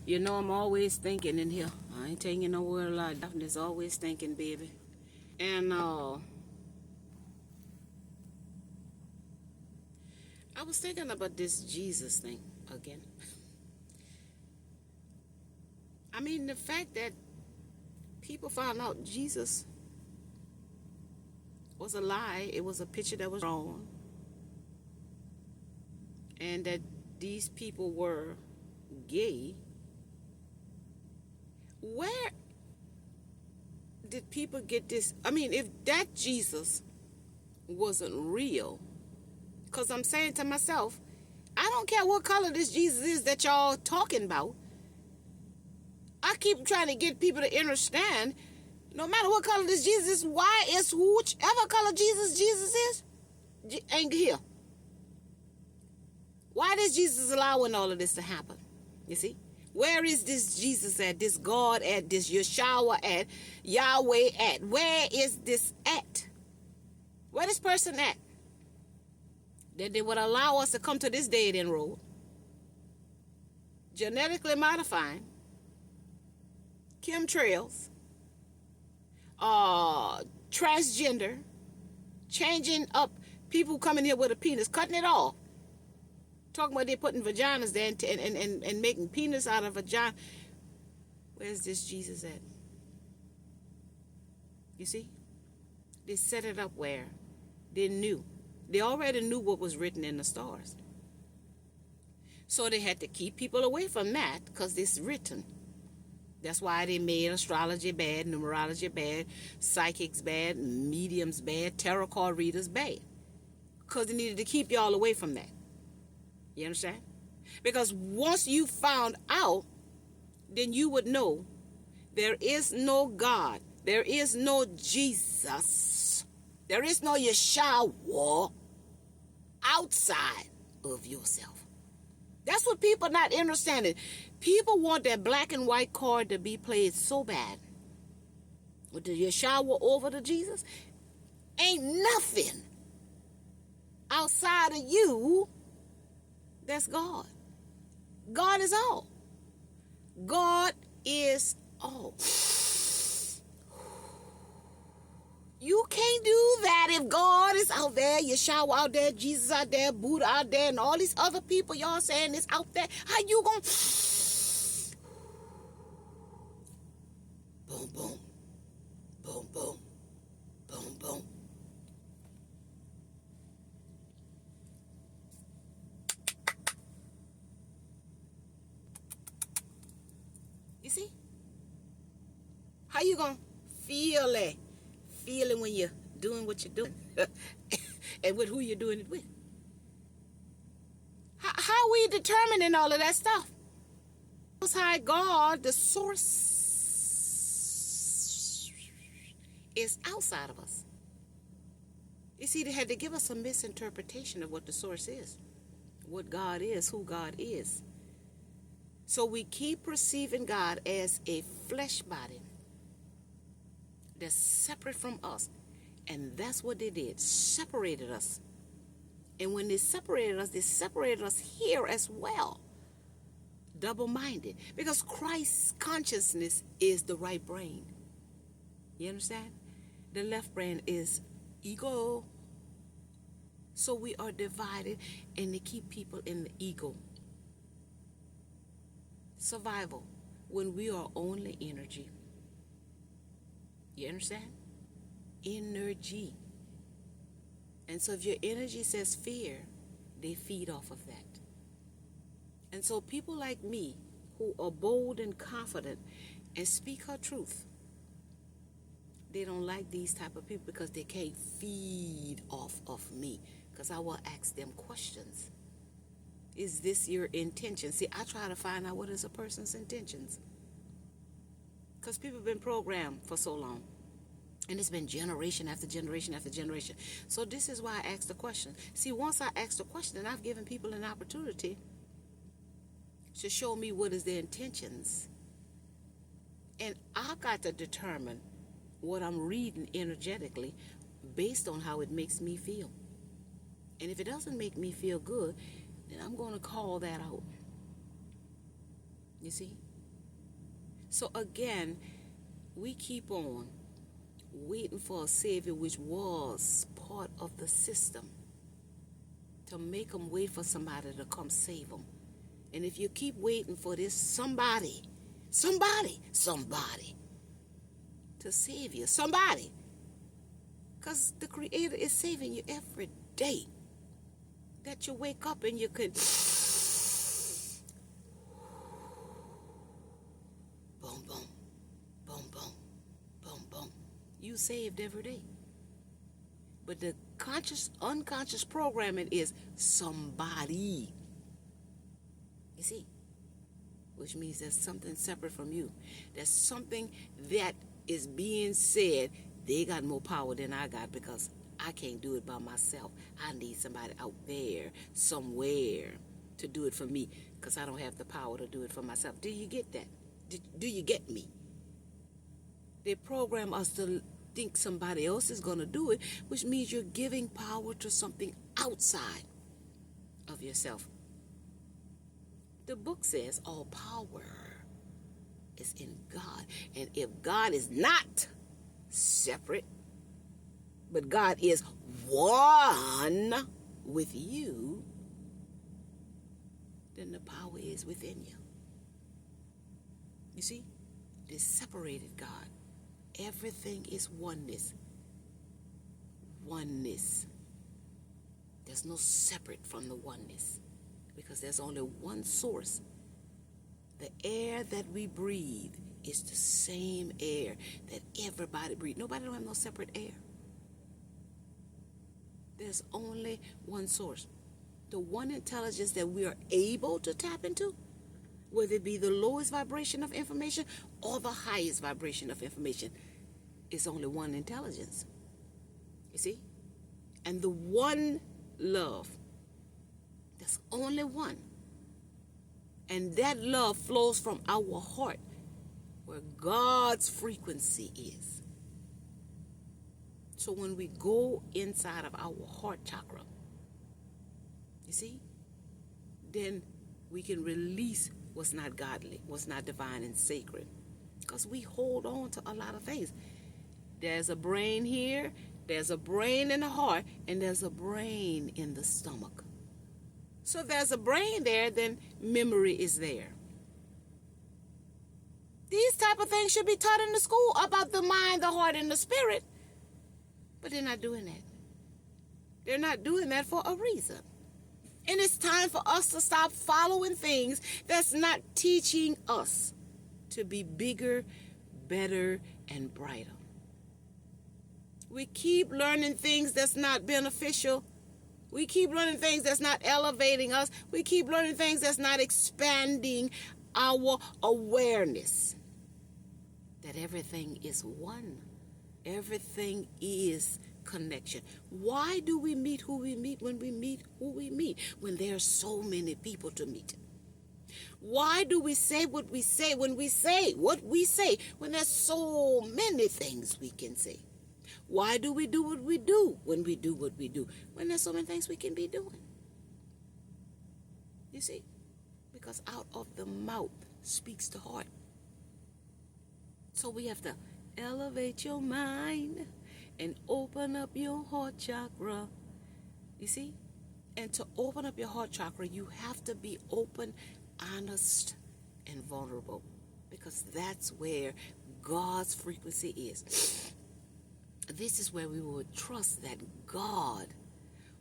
You know I'm always thinking in here. I ain't taking nowhere a lot. Daphne's always thinking, baby. And I was thinking about this Jesus thing again. I mean, the fact that people found out Jesus was a lie, it was a picture that was wrong, and that these people were gay. Where did people get this? I mean, if that Jesus wasn't real, because I'm saying to myself, I don't care what color this Jesus is that y'all talking about. I keep trying to get people to understand, no matter what color this Jesus is, why is whichever color Jesus is, ain't here. Why is Jesus allowing all of this to happen? You see? Where is this Jesus at, this God at, this Yeshua at, Yahweh at? Where is this at? Where this person at? That they would allow us to come to this dead end road, genetically modifying, chemtrails, transgender, changing up people coming here with a penis, cutting it off. Talking about they putting vaginas there and making penis out of vagina. Where's this Jesus at? You see? They set it up where they knew. They already knew what was written in the stars. So they had to keep people away from that because it's written. That's why they made astrology bad, numerology bad, psychics bad, mediums bad, tarot card readers bad. Because they needed to keep y'all away from that. You understand? Because once you found out, then you would know there is no God. There is no Jesus. There is no Yeshua outside of yourself. That's what people not understanding. People want that black and white card to be played so bad. With the Yeshua over the Jesus, ain't nothing outside of you that's God. God is all. God is all. You can't do that if God is out there, Yeshua out there, Jesus out there, Buddha out there, and all these other people y'all saying is out there. How you gonna boom, boom, boom, boom, boom, boom. You see? How you gonna feel it? Feeling when you're doing what you're doing and with who you're doing it with. How we determining all of that stuff? Most High God, the source, is outside of us. You see, they had to give us a misinterpretation of what the source is, what God is, who God is. So we keep perceiving God as a flesh body that's separate from us. And that's what they did, separated us. And when they separated us here as well, double-minded, because Christ's consciousness is the right brain. You understand? The left brain is ego. So we are divided, and they keep people in the ego. Survival, when we are only energy. You understand? Energy. And so if your energy says fear, they feed off of that. And so people like me, who are bold and confident and speak her truth, they don't like these type of people because they can't feed off of me. Because I will ask them questions. Is this your intention? See, I try to find out what is a person's intentions. Because people have been programmed for so long. And it's been generation after generation after generation. So this is why I asked the question. See, once I asked the question, then I've given people an opportunity to show me what is their intentions. And I've got to determine what I'm reading energetically based on how it makes me feel. And if it doesn't make me feel good, then I'm going to call that out. You see? So again, we keep on waiting for a Savior, which was part of the system, to make them wait for somebody to come save them. And if you keep waiting for this somebody to save you, somebody, because the Creator is saving you every day, that you wake up and you could boom, boom, boom, boom, boom, boom. You saved every day. But the unconscious programming is somebody. You see? Which means there's something separate from you. There's something that is being said. They got more power than I got because I can't do it by myself. I need somebody out there, somewhere, to do it for me because I don't have the power to do it for myself. Do you get that? Do you get me? They program us to think somebody else is going to do it, which means you're giving power to something outside of yourself. The book says all power is in God. And if God is not separate, but God is one with you, then the power is within you. You see, this separated God. Everything is oneness. Oneness. There's no separate from the oneness because there's only one source. The air that we breathe is the same air that everybody breathes. Nobody don't have no separate air. There's only one source. The one intelligence that we are able to tap into, whether it be the lowest vibration of information or the highest vibration of information, is only one intelligence. You see? And the one love, there's only one. And that love flows from our heart, where God's frequency is. So when we go inside of our heart chakra, you see, then we can release what's not godly, what's not divine and sacred. Because we hold on to a lot of things. There's a brain here, there's a brain in the heart, and there's a brain in the stomach. So if there's a brain there, then memory is there. These type of things should be taught in the school about the mind, the heart, and the spirit. But they're not doing that. They're not doing that for a reason. And it's time for us to stop following things that's not teaching us to be bigger, better, and brighter. We keep learning things that's not beneficial. We keep learning things that's not elevating us. We keep learning things that's not expanding our awareness that everything is one. Everything is connection. Why do we meet who we meet when we meet who we meet, when there are so many people to meet? Why do we say what we say when we say what we say, when there's so many things we can say? Why do we do what we do when we do what we do, when there's so many things we can be doing? You see, because out of the mouth speaks the heart. So we have to elevate your mind and open up your heart chakra. You see? And to open up your heart chakra, you have to be open, honest, and vulnerable. Because that's where God's frequency is. This is where we will trust that God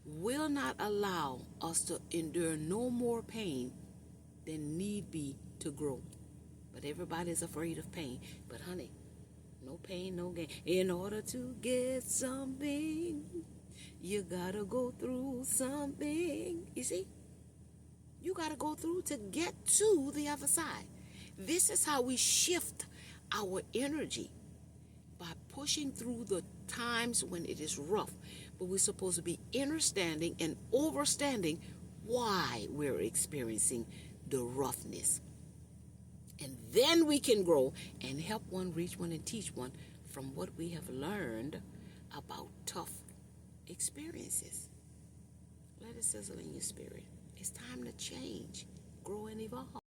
will not allow us to endure no more pain than need be to grow. But everybody's afraid of pain. But honey, no pain, no gain. In order to get something, you gotta go through something. You see? You gotta go through to get to the other side. This is how we shift our energy, by pushing through the times when it is rough. But we're supposed to be understanding and overstanding why we're experiencing the roughness. And then we can grow and help one, reach one, and teach one from what we have learned about tough experiences. Let it sizzle in your spirit. It's time to change, grow, and evolve.